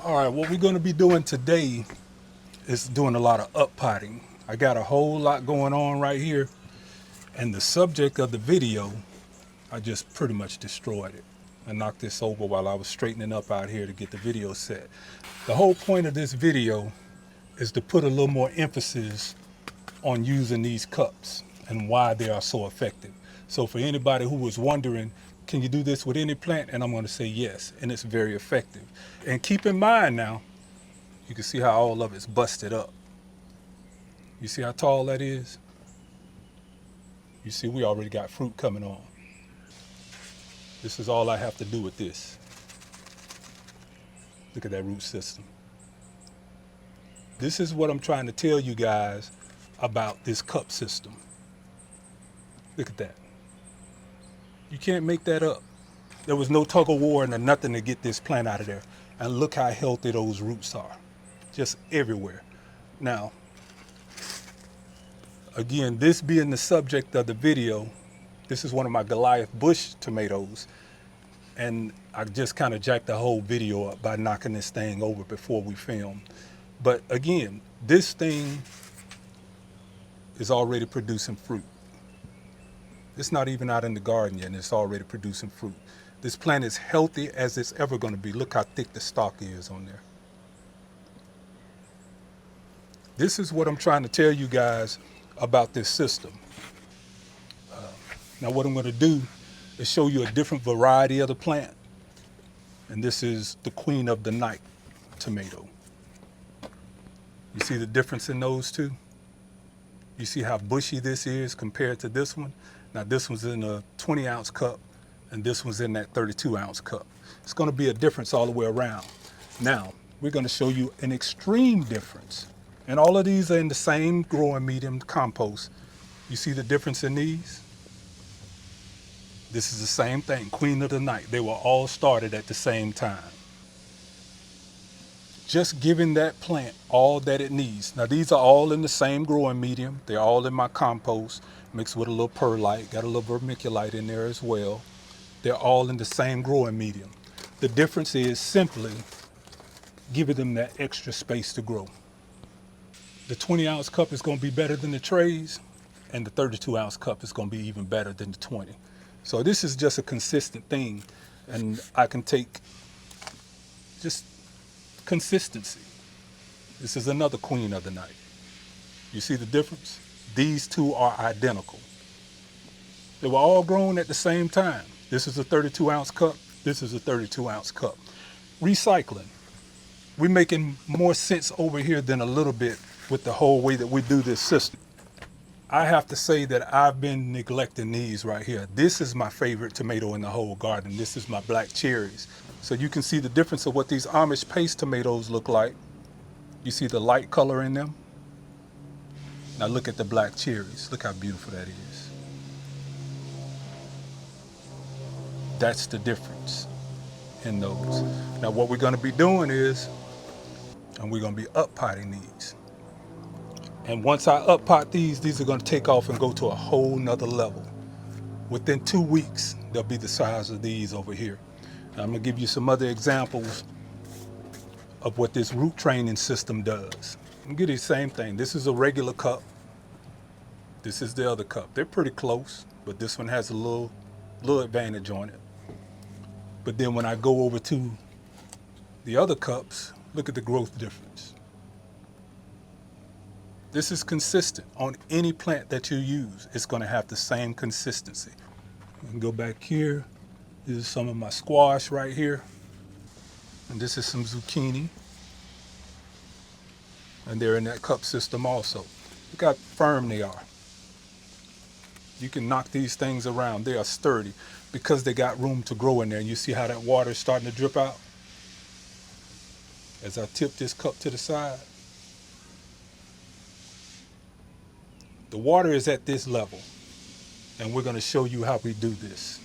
All right, what we're going to be doing today is doing a lot of up-potting. I got a whole lot going on right here, and the subject of the video, I just pretty much destroyed it. I knocked this over while I was straightening up out here to get the video set. The whole point of this video is to put a little more emphasis on using these cups and why they are so effective. So for anybody who was wondering, can you do this with any plant? And I'm going to say yes, and it's very effective. And keep in mind now, you can see how all of it's busted up. You see how tall that is? You see we already got fruit coming on. This is all I have to do with this. Look at that root system. This is what I'm trying to tell you guys about this cup system. Look at that. You can't make that up. There was no tug of war and nothing to get this plant out of there. And look how healthy those roots are. Just everywhere. Now, again, this being the subject of the video, this is one of my Goliath bush tomatoes. And I just kind of jacked the whole video up by knocking this thing over before we filmed. But again, this thing is already producing fruit. It's not even out in the garden yet, and it's already producing fruit. This plant is healthy as it's ever going to be. Look how thick the stalk is on there. This is what I'm trying to tell you guys about this system. Now what I'm going to do is show you a different variety of the plant. And this is the Queen of the Night tomato. You see the difference in those two? You see how bushy this is compared to this one? Now this one's in a 20-ounce cup, and this one's in that 32-ounce cup. It's going to be a difference all the way around. Now, we're going to show you an extreme difference. And all of these are in the same growing medium compost. You see the difference in these? This is the same thing, Queen of the Night. They were all started at the same time. Just giving that plant all that it needs. Now these are all in the same growing medium. They're all in my compost, mixed with a little perlite, got a little vermiculite in there as well. They're all in the same growing medium. The difference is simply giving them that extra space to grow. The 20-ounce cup is going to be better than the trays, and the 32-ounce cup is going to be even better than the 20. So this is just a consistent thing, and I can take just consistency. This is another Queen of the Night. You see the difference? These two are identical. They were all grown at the same time. This is a 32-ounce cup. This is a 32-ounce cup. Recycling. We're making more sense over here than a little bit with the whole way that we do this system. I have to say that I've been neglecting these right here. This is my favorite tomato in the whole garden. This is my black cherries. So you can see the difference of what these Amish paste tomatoes look like. You see the light color in them? Now look at the black cherries. Look how beautiful that is. That's the difference in those. Now what we're going to be doing is, and we're going to be up-potting these. And once I up-pot these are going to take off and go to a whole nother level. Within 2 weeks, they'll be the size of these over here. Now, I'm going to give you some other examples of what this root training system does. I'm going to give you the same thing. This is a regular cup. This is the other cup. They're pretty close, but this one has a little advantage on it. But then when I go over to the other cups, look at the growth difference. This is consistent on any plant that you use. It's going to have the same consistency. We can go back here. This is some of my squash right here. And this is some zucchini. And they're in that cup system also. Look how firm they are. You can knock these things around. They are sturdy because they got room to grow in there. You see how that water is starting to drip out? As I tip this cup to the side. The water is at this level, and we're going to show you how we do this.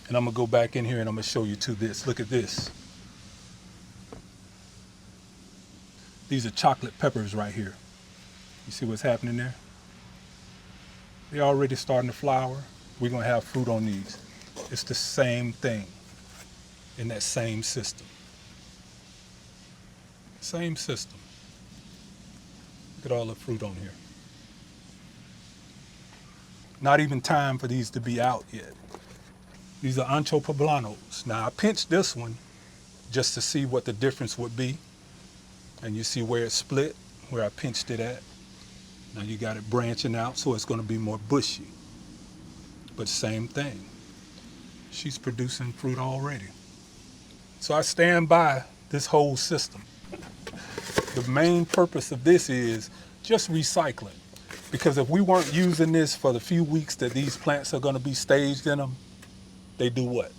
And I'm going to go back in here and I'm going to show you to this. Look at this. These are chocolate peppers right here. You see what's happening there? They're already starting to flower. We're going to have fruit on these. It's the same thing. in that same system. Same system. Look at all the fruit on here. Not even time for these to be out yet. These are ancho poblanos. Now I pinched this one just to see what the difference would be. And you see where it split, where I pinched it at. Now you got it branching out, so it's going to be more bushy. But same thing. She's producing fruit already. So I stand by this whole system. The main purpose of this is just recycling. Because if we weren't using this for the few weeks that these plants are going to be staged in them, they do what?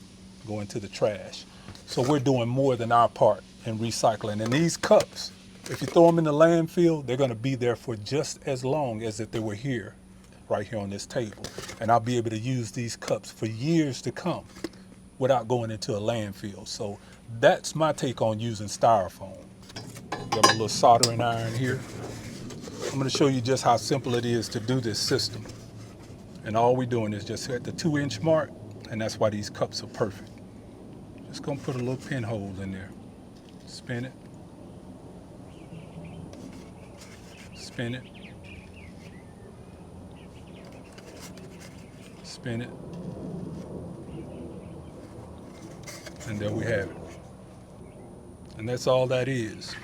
Go into the trash. So we're doing more than our part in recycling. And these cups, if you throw them in the landfill, they're going to be there for just as long as if they were here, right here on this table. And I'll be able to use these cups for years to come without going into a landfill. So that's my take on using styrofoam. Got a little soldering iron here. I'm going to show you just how simple it is to do this system. And all we're doing is just at the 2-inch mark, and that's why these cups are perfect. Just going to put a little pinhole in there. Spin it. Spin it. Spin it. And there we have it. And that's all that is.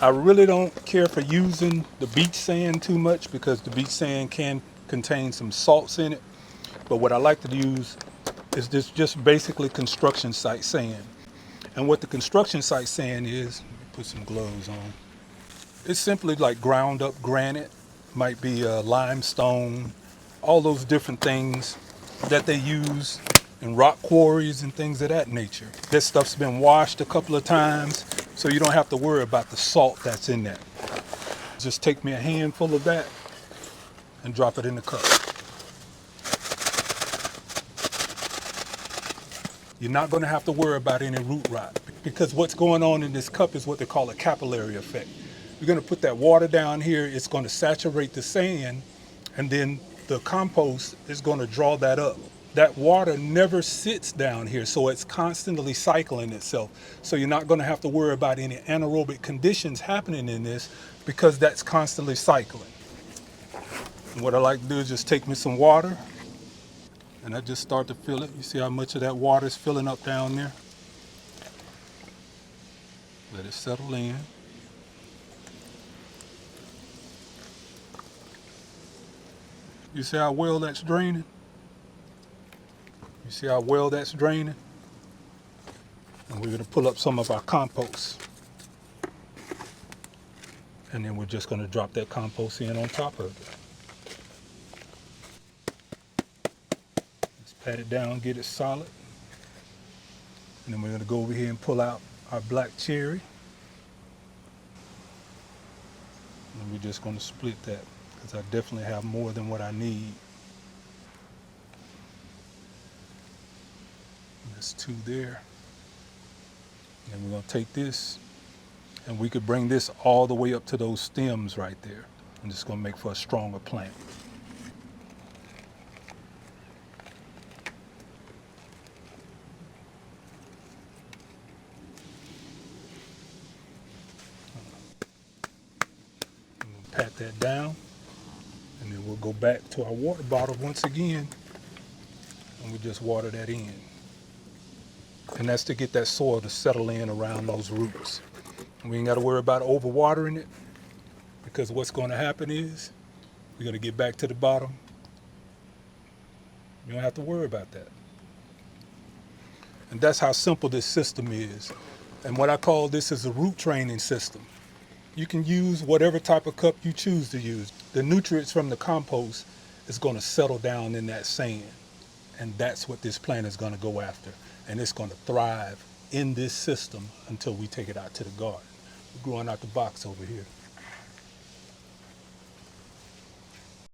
I really don't care for using the beach sand too much because the beach sand can contain some salts in it. But what I like to use is this just basically construction site sand. And what the construction site sand is, let me put some gloves on. It's simply like ground up granite, might be limestone, all those different things that they use in rock quarries and things of that nature. This stuff's been washed a couple of times, so you don't have to worry about the salt that's in there. Just take me a handful of that and drop it in the cup. You're not going to have to worry about any root rot because what's going on in this cup is what they call a capillary effect. You're going to put that water down here, it's going to saturate the sand, and then the compost is going to draw that up. That water never sits down here, so it's constantly cycling itself. So you're not going to have to worry about any anaerobic conditions happening in this because that's constantly cycling. And what I like to do is just take me some water, and I just start to fill it. You see how much of that water is filling up down there? Let it settle in. You see how well that's draining? You see how well that's draining? And we're going to pull up some of our compost. And then we're just going to drop that compost in on top of it. Let's pat it down, get it solid. And then we're going to go over here and pull out our black cherry. And we're just going to split that because I definitely have more than what I need. There's 2 there. And we're going to take this and we could bring this all the way up to those stems right there. And it's going to make for a stronger plant. Pat that down, and then we'll go back to our water bottle once again, and we just water that in. And that's to get that soil to settle in around those roots. And we ain't got to worry about overwatering it, because what's going to happen is we're going to get back to the bottom. You don't have to worry about that. And that's how simple this system is. And what I call this is a root training system. You can use whatever type of cup you choose to use. The nutrients from the compost is going to settle down in that sand. And that's what this plant is going to go after. And it's going to thrive in this system until we take it out to the garden. We're growing out the box over here.